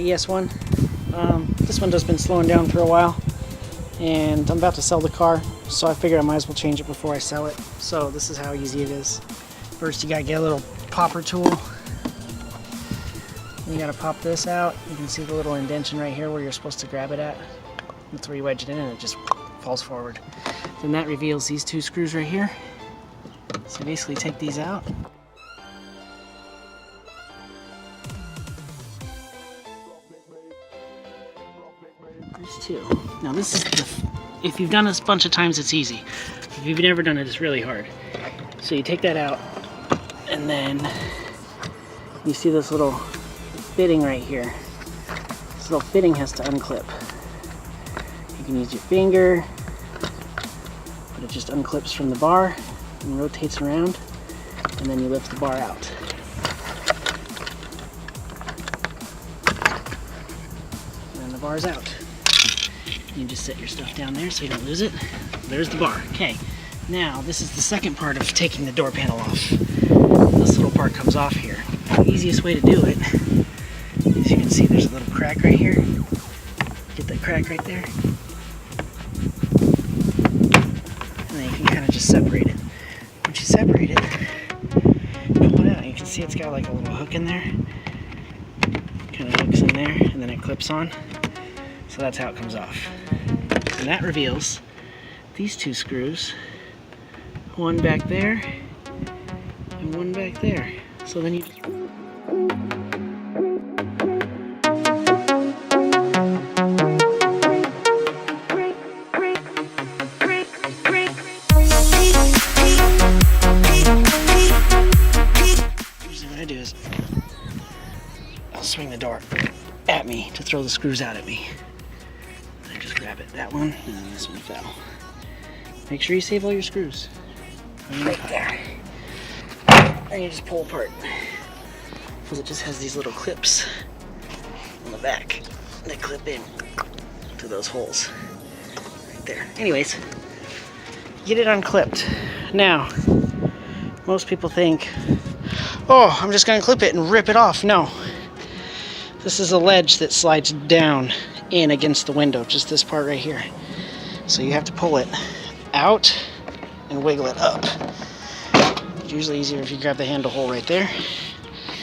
ES1. This one has been slowing down for a while, and I'm about to sell the car, so I figured I might as well change it before I sell it. So this is how easy it is. First you gotta get a little popper tool. You gotta pop this out. You can see the little indentation right here where you're supposed to grab it at. That's where you wedge it in and it just falls forward. Then that reveals these two screws right here. So basically take these out. There's two. Now this is if you've done this a bunch of times, it's easy. If you've never done it, it's really hard. So you take that out, and then you see this little fitting right here. This little fitting has to unclip. You can use your finger, but it just unclips from the bar and rotates around, and then you lift the bar out. And then the bar's out. You just set your stuff down there so you don't lose it. There's the bar. Okay, now this is the second part of taking the door panel off. This little part comes off here. The easiest way to do it, as you can see, there's a little crack right here. Get that crack right there. And then you can kind of just separate it. Once you separate it, pull it out. You can see it's got like a little hook in there. Kind of hooks in there, and then it clips on. So that's how it comes off. And that reveals these two screws, one back there and one back there. So then you just usually what I do is I'll swing the door at me to throw the screws out at me. I just grab it, that one, and then this one fell. Make sure you save all your screws. Right there. And you just pull apart. Because it just has these little clips on the back that clip in to those holes. Right there. Anyways, get it unclipped. Now, most people think, oh, I'm just going to clip it and rip it off. No. This is a ledge that slides down in against the window, just this part right here. So you have to pull it out and wiggle it up. It's usually easier if you grab the handle hole right there.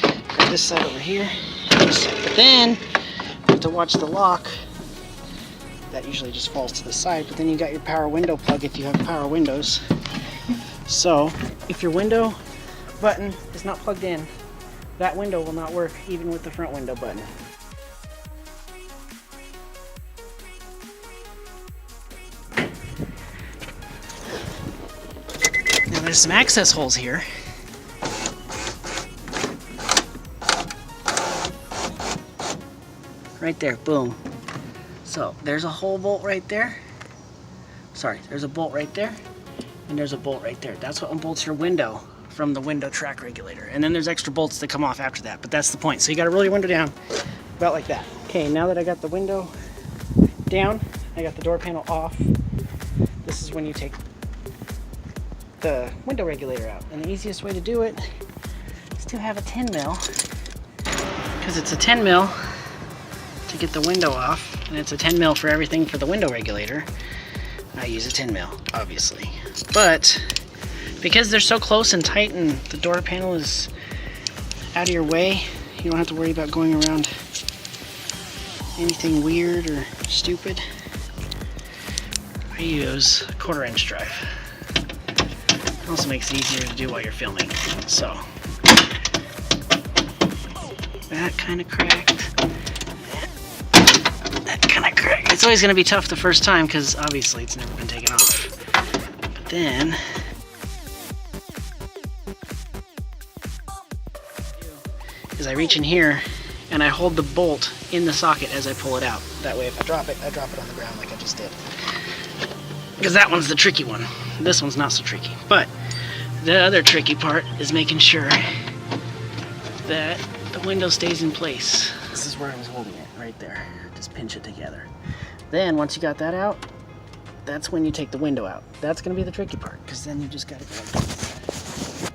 Grab this side over here. But then you have to watch the lock. That usually just falls to the side, but then you got your power window plug if you have power windows. So if your window button is not plugged in, that window will not work even with the front window button. Now there's some access holes here. Right there, boom. So there's a hole bolt right there. Sorry, there's a bolt right there, and there's a bolt right there. That's what unbolts your window from the window track regulator. And then there's extra bolts that come off after that, but that's the point. So you gotta roll your window down about like that. Okay, now that I got the window down, I got the door panel off. This is when you take the window regulator out. And the easiest way to do it is to have a 10 mil, because it's a 10 mil to get the window off, and it's a 10 mil for everything for the window regulator. I use a 10 mil, obviously. But because they're so close and tight and the door panel is out of your way, you don't have to worry about going around anything weird or stupid. I use a 1/4 inch drive. It also makes it easier to do while you're filming. So that kind of cracked. That kind of cracked. It's always going to be tough the first time because obviously it's never been taken off. But then is I reach in here and I hold the bolt in the socket as I pull it out. That way if I drop it on the ground like I just did. Because that one's the tricky one. This one's not so tricky. But the other tricky part is making sure that the window stays in place. This is where I was holding it, right there. Just pinch it together. Then once you got that out, that's when you take the window out. That's gonna be the tricky part, because then you just gotta go like this.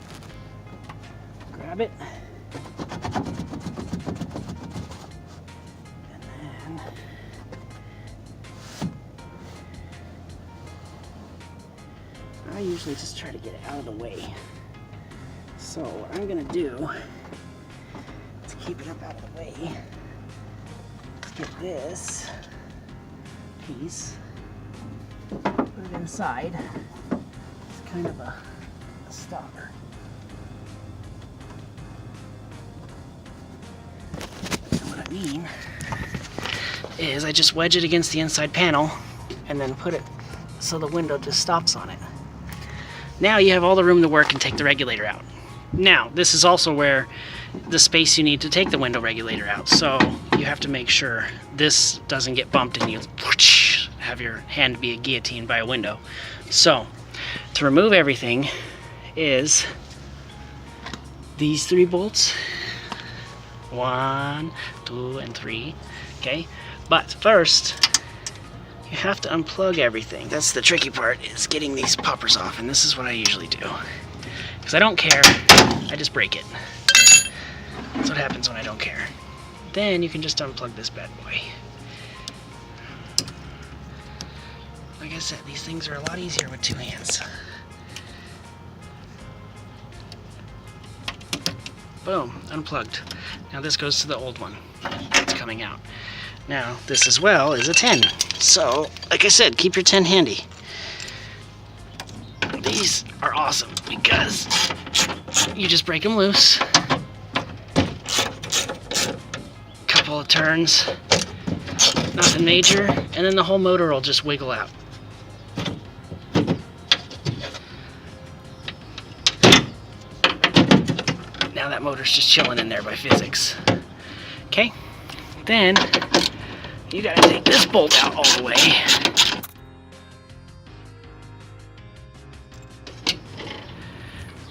Grab it. I usually just try to get it out of the way. So what I'm gonna do to keep it up out of the way is get this piece, put it inside. It's kind of a stopper. And what I mean is I just wedge it against the inside panel and then put it so the window just stops on it. Now you have all the room to work and take the regulator out. Now, this is also where the space you need to take the window regulator out. So you have to make sure this doesn't get bumped and you have your hand be guillotined by a window. So to remove everything is these 3 bolts. 1, 2, and 3. Okay, but first you have to unplug everything. That's the tricky part, is getting these poppers off, and this is what I usually do. Because I don't care, I just break it. That's what happens when I don't care. Then you can just unplug this bad boy. Like I said, these things are a lot easier with 2 hands. Boom, unplugged. Now this goes to the old one. It's coming out. Now this as well is a 10. So, like I said, keep your 10 handy. These are awesome because you just break them loose. Couple of turns, nothing major, and then the whole motor will just wiggle out. Now that motor's just chilling in there by physics. Okay, then you gotta take this bolt out all the way.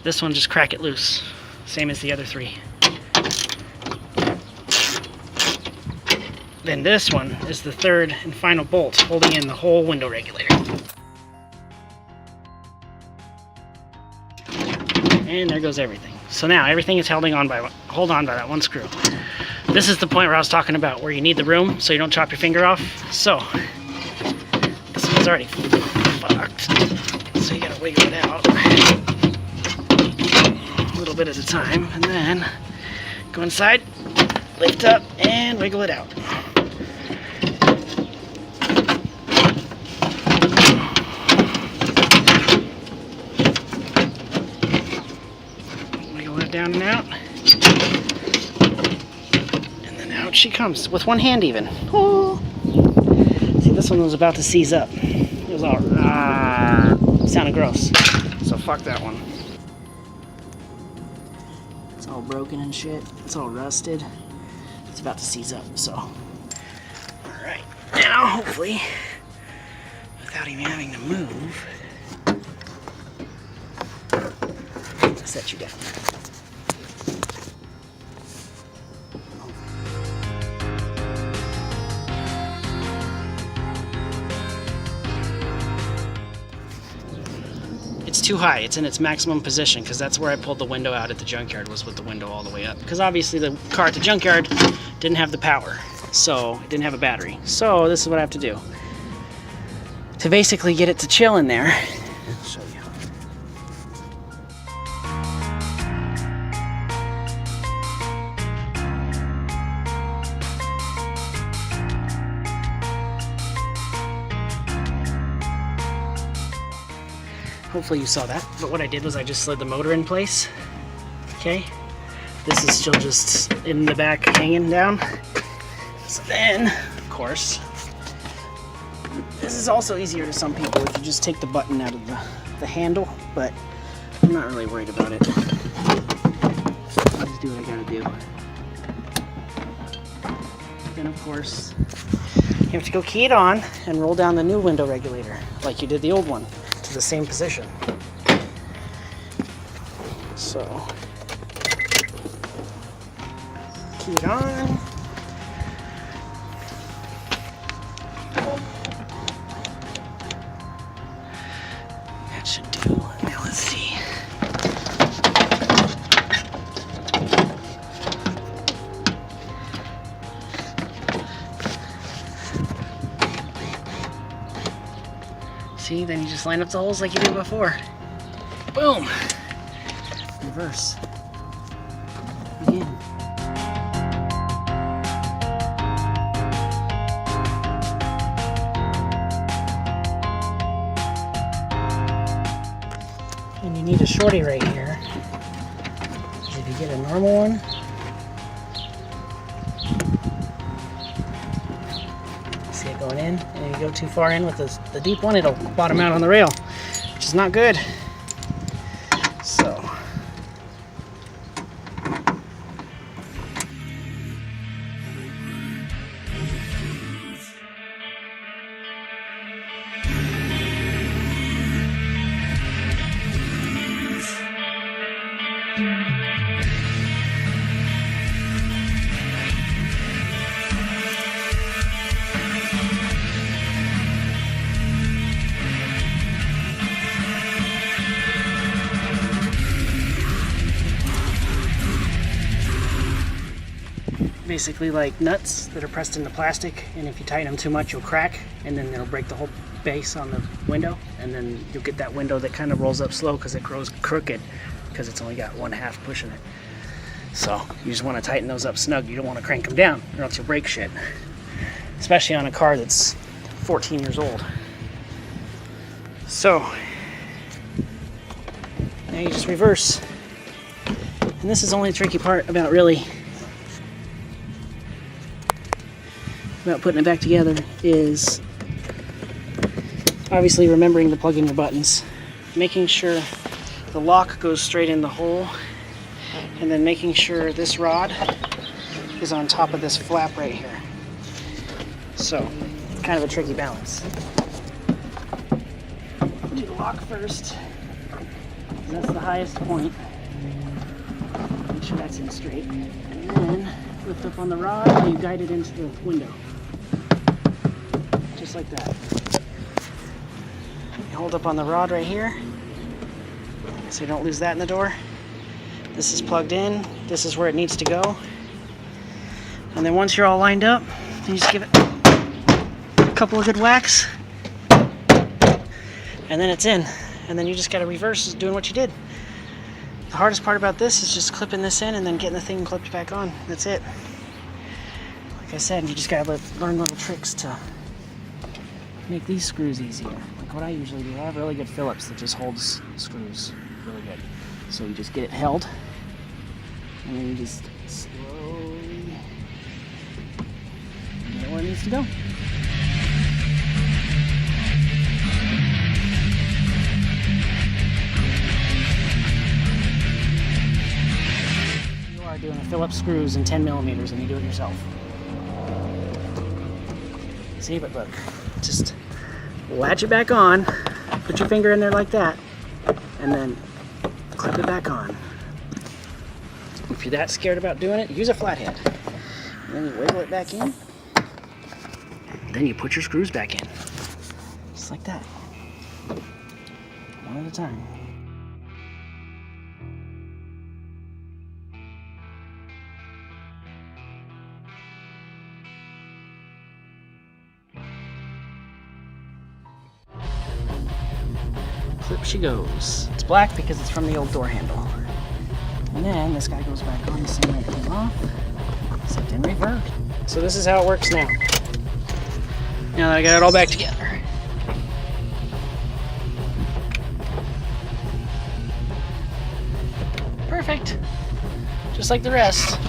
This one, just crack it loose, same as the other 3. Then this one is the 3rd and final bolt, holding in the whole window regulator. And there goes everything. So now everything is held on by that one screw. This is the point where I was talking about, where you need the room so you don't chop your finger off. So this one's already fucked, so you gotta wiggle it out a little bit at a time, and then go inside, lift up, and wiggle it out. Wiggle it down and out. And then out she comes, with one hand even. Oh. See, this one was about to seize up. It was all, sounded gross. So fuck that one. It's all broken and shit. It's all rusted. It's about to seize up, so. Alright, now hopefully, without even having to move, I'll set you down. It's too high. It's in its maximum position, because that's where I pulled the window out at the junkyard, was with the window all the way up. Because obviously the car at the junkyard didn't have the power, so it didn't have a battery. So this is what I have to do to basically get it to chill in there. I'll show you. Hopefully you saw that, but what I did was I just slid the motor in place. Okay, this is still just in the back hanging down. So then, of course, this is also easier to some people if you just take the button out of the handle, but I'm not really worried about it. I'll just do what I gotta do. Then of course, you have to go key it on and roll down the new window regulator like you did the old one, to the same position. So, key it on. That should do. Now let's see. See, then you just line up the holes like you did before. Boom. Reverse. Again. And you need a shorty right here. If you get a normal one, see it going in, and if you go too far in with the deep one, it'll bottom out on the rail, which is not good. So basically like nuts that are pressed into plastic, and if you tighten them too much you'll crack, and then it'll break the whole base on the window, and then you'll get that window that kind of rolls up slow because it grows crooked because it's only got one half pushing it. So you just want to tighten those up snug. You don't want to crank them down or else you'll break shit, especially on a car that's 14 years old. So now you just reverse, and this is only the tricky part about putting it back together, is obviously remembering to plug in your buttons, making sure the lock goes straight in the hole, and then making sure this rod is on top of this flap right here. So, kind of a tricky balance. Do the lock first. That's the highest point. Make sure that's in straight. And then lift up on the rod and you guide it into the window. Just like that. You hold up on the rod right here so you don't lose that in the door. This is plugged in. This is where it needs to go. And then once you're all lined up, you just give it a couple of good whacks, and then it's in. And then you just got to reverse doing what you did. The hardest part about this is just clipping this in and then getting the thing clipped back on. That's it. Like I said, you just got to learn little tricks to make these screws easier. Like what I usually do, I have really good Phillips that just holds screws really good. So you just get it held, and then you just slowly get it where it needs to go. You are doing a Phillips screws in 10 millimeters and you do it yourself. See, but look, just latch it back on, put your finger in there like that, and then clip it back on. If you're that scared about doing it, use a flathead. And then you wiggle it back in. Then you put your screws back in. Just like that. One at a time. Clip she goes. It's black because it's from the old door handle. And then this guy goes back on the same way it came off, except in reverse. So this is how it works now. Now that I got it all back together. Perfect. Just like the rest.